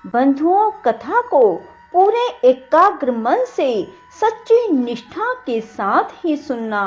बंधुओं, कथा को पूरे एकाग्र मन से सच्ची निष्ठा के साथ ही सुनना।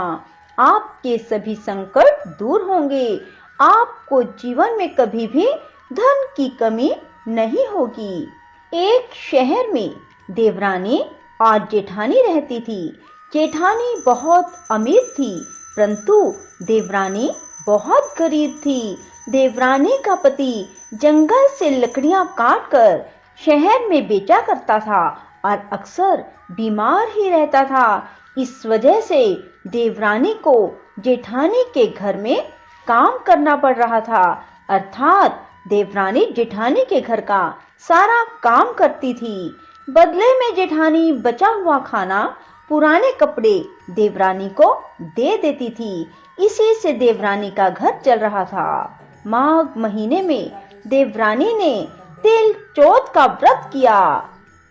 आपके सभी संकट दूर होंगे। आपको जीवन में कभी भी धन की कमी नहीं होगी। एक शहर में देवरानी और जेठानी रहती थी। जेठानी बहुत अमीर थी, परंतु देवरानी बहुत गरीब थी। देवरानी का पति जंगल से लकड़ियां काटकर शहर में बेचा करता था और अक्सर बीमार ही रहता था। इस वजह से देवरानी को जेठानी के घर में काम करना पड़ रहा था, अर्थात देवरानी जेठानी के घर का सारा काम करती थी। बदले में जेठानी बचा हुआ खाना, पुराने कपड़े देवरानी को दे देती थी। इसी से देवरानी का घर चल रहा था। माघ महीने में देवरानी ने तिल चौथ का व्रत किया।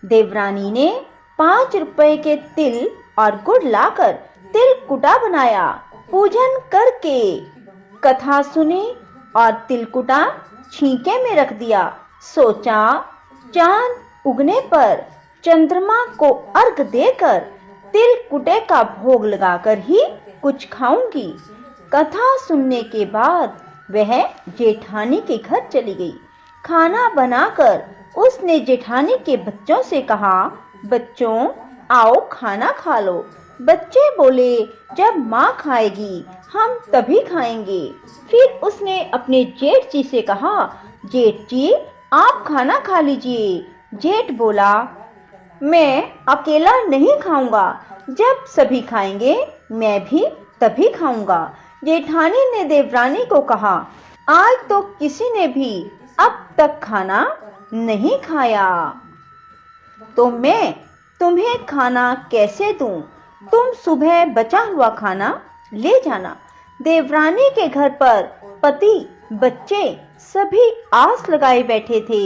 देवरानी ने 5 रुपए के तिल और गुड़ लाकर तिल कुटा बनाया। पूजन करके कथा सुनी और तिलकुटा छींके में रख दिया। सोचा, चांद उगने पर चंद्रमा को अर्घ देकर तिलकुटे का भोग लगाकर ही कुछ खाऊंगी। कथा सुनने के बाद वह जेठानी के घर चली गई। खाना बनाकर उसने जेठानी के बच्चों से कहा, बच्चों आओ खाना खा लो। बच्चे बोले, जब माँ खाएगी हम तभी खाएंगे। फिर उसने अपने जेठ जी से कहा, जेठ जी आप खाना खा लीजिए। जेठ बोला, मैं अकेला नहीं खाऊंगा, जब सभी खाएंगे मैं भी तभी खाऊंगा। जेठानी ने देवरानी को कहा, आज तो किसी ने भी अब तक खाना नहीं खाया, तो मैं तुम्हें खाना कैसे दूं? तुम सुबह बचा हुआ खाना ले जाना। देवरानी के घर पर पति बच्चे सभी आस लगाए बैठे थे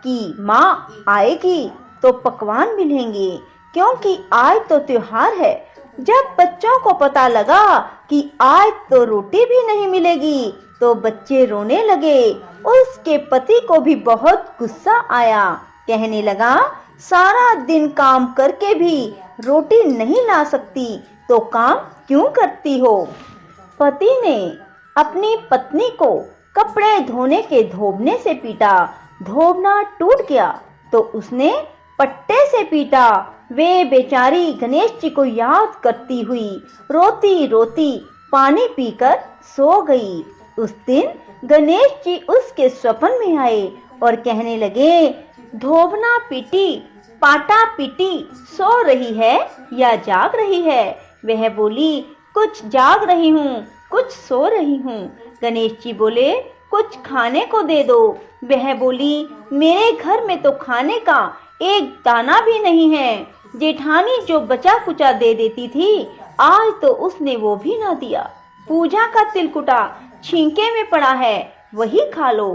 कि माँ आएगी तो पकवान मिलेंगे, क्योंकि आज तो त्योहार है। जब बच्चों को पता लगा कि आज तो रोटी भी नहीं मिलेगी तो बच्चे रोने लगे। उसके पति को भी बहुत गुस्सा आया। कहने लगा, सारा दिन काम करके भी रोटी नहीं ला सकती तो काम क्यों करती हो? पति ने अपनी पत्नी को कपड़े धोने के धोबने से पीटा। धोबना टूट गया तो उसने पट्टे से पीटा। वे बेचारी गणेश जी को याद करती हुई रोती रोती पानी पीकर सो गई। उस दिन गणेश जी उसके स्वप्न में आए और कहने लगे, धोबना पीटी पाटा पीटी सो रही है या जाग रही है? वह बोली, कुछ जाग रही हूँ, कुछ सो रही हूँ। गणेश जी बोले, कुछ खाने को दे दो। वह बोली, मेरे घर में तो खाने का एक दाना भी नहीं है। जेठानी जो बचा कुचा दे देती थी, आज तो उसने वो भी ना दिया। पूजा का तिलकुटा छींके में पड़ा है, वही खा लो।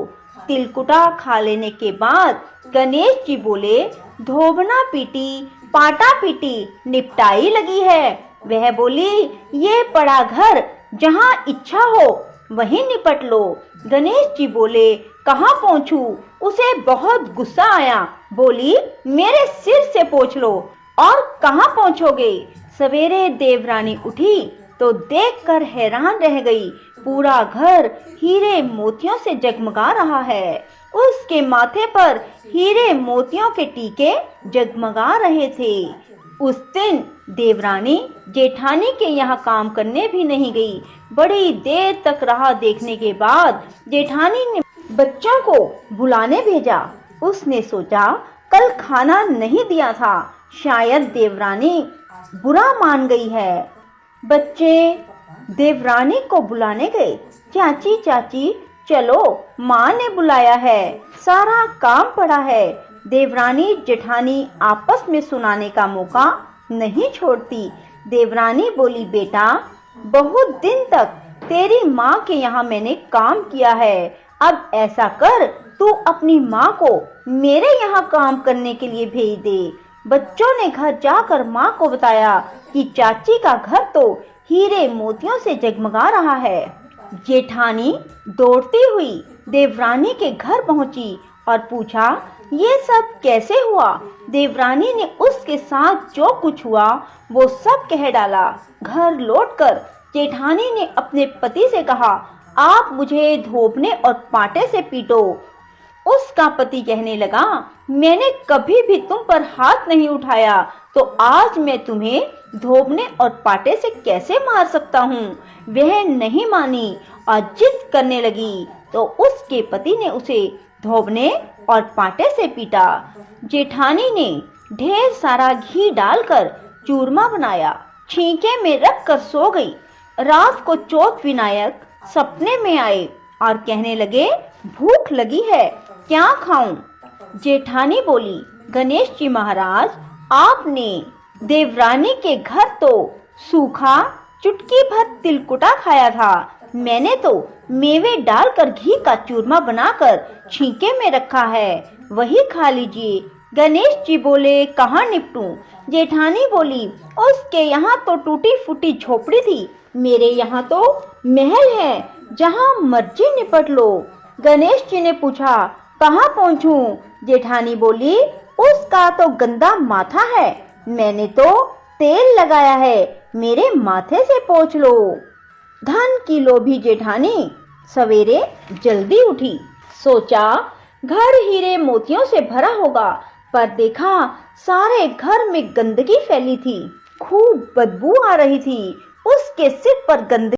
तिलकुटा खा लेने के बाद गणेश जी बोले, धोबना पीटी पाटा पीटी निपटाई लगी है। वह बोली, ये पड़ा घर, जहाँ इच्छा हो वहीं निपट लो। गणेश जी बोले, कहाँ पहुँचूं? उसे बहुत गुस्सा आया। बोली, मेरे सिर से पूछ लो। और कहाँ पहुँचोगे? सवेरे देवरानी उठी तो देखकर हैरान रह गई। पूरा घर हीरे मोतियों से जगमगा रहा है। उसके माथे पर हीरे मोतियों के टीके जगमगा रहे थे। उस दिन देवरानी जेठानी के यहाँ काम करने भी नहीं गई। बड़ी देर तक राह देखने के बाद जेठानी ने बच्चों को बुलाने भेजा। उसने सोचा, कल खाना नहीं दिया था, शायद देवरानी बुरा मान गई है। बच्चे देवरानी को बुलाने गए। चाची चाची चलो, माँ ने बुलाया है, सारा काम पड़ा है। देवरानी जेठानी आपस में सुनाने का मौका नहीं छोड़ती। देवरानी बोली, बेटा बहुत दिन तक तेरी माँ के यहाँ मैंने काम किया है, अब ऐसा कर तू अपनी माँ को मेरे यहाँ काम करने के लिए भेज दे। बच्चों ने घर जाकर माँ को बताया कि चाची का घर तो हीरे मोतियों से जगमगा रहा है। जेठानी दौड़ती हुई देवरानी के घर पहुंची और पूछा, ये सब कैसे हुआ? देवरानी ने उसके साथ जो कुछ हुआ वो सब कह डाला। घर लौटकर जेठानी ने अपने पति से कहा, आप मुझे धोबने और पाटे से पीटो। उसका पति कहने लगा, मैंने कभी भी तुम पर हाथ नहीं उठाया, तो आज मैं तुम्हें धोबने और पाटे से कैसे मार सकता हूँ? वह नहीं मानी और जिद करने लगी, तो उसके पति ने उसे धोबने और पाटे से पीटा। जेठानी ने ढेर सारा घी डालकर चूरमा बनाया, छींके में रख कर सो गई। रात को चौथ विनायक सपने में आए और कहने लगे, भूख लगी है, क्या खाऊं? जेठानी बोली, गणेश जी महाराज, आपने देवरानी के घर तो सूखा चुटकी भर तिलकुटा खाया था, मैंने तो मेवे डालकर घी का चूरमा बनाकर छींके में रखा है, वही खा लीजिए। गणेश जी बोले, कहाँ निपटूं? जेठानी बोली, उसके यहाँ तो टूटी फूटी झोपड़ी थी, मेरे यहाँ तो महल है, जहाँ मर्जी निपट लो। गणेश जी ने पूछा, कहाँ पहुँचूं? जेठानी बोली, उसका तो गंदा माथा है, मैंने तो तेल लगाया है, मेरे माथे से पोंछ लो। धन की लोभी जेठानी सवेरे जल्दी उठी। सोचा घर हीरे मोतियों से भरा होगा, पर देखा सारे घर में गंदगी फैली थी, खूब बदबू आ रही थी। उसके सिर पर गंदगी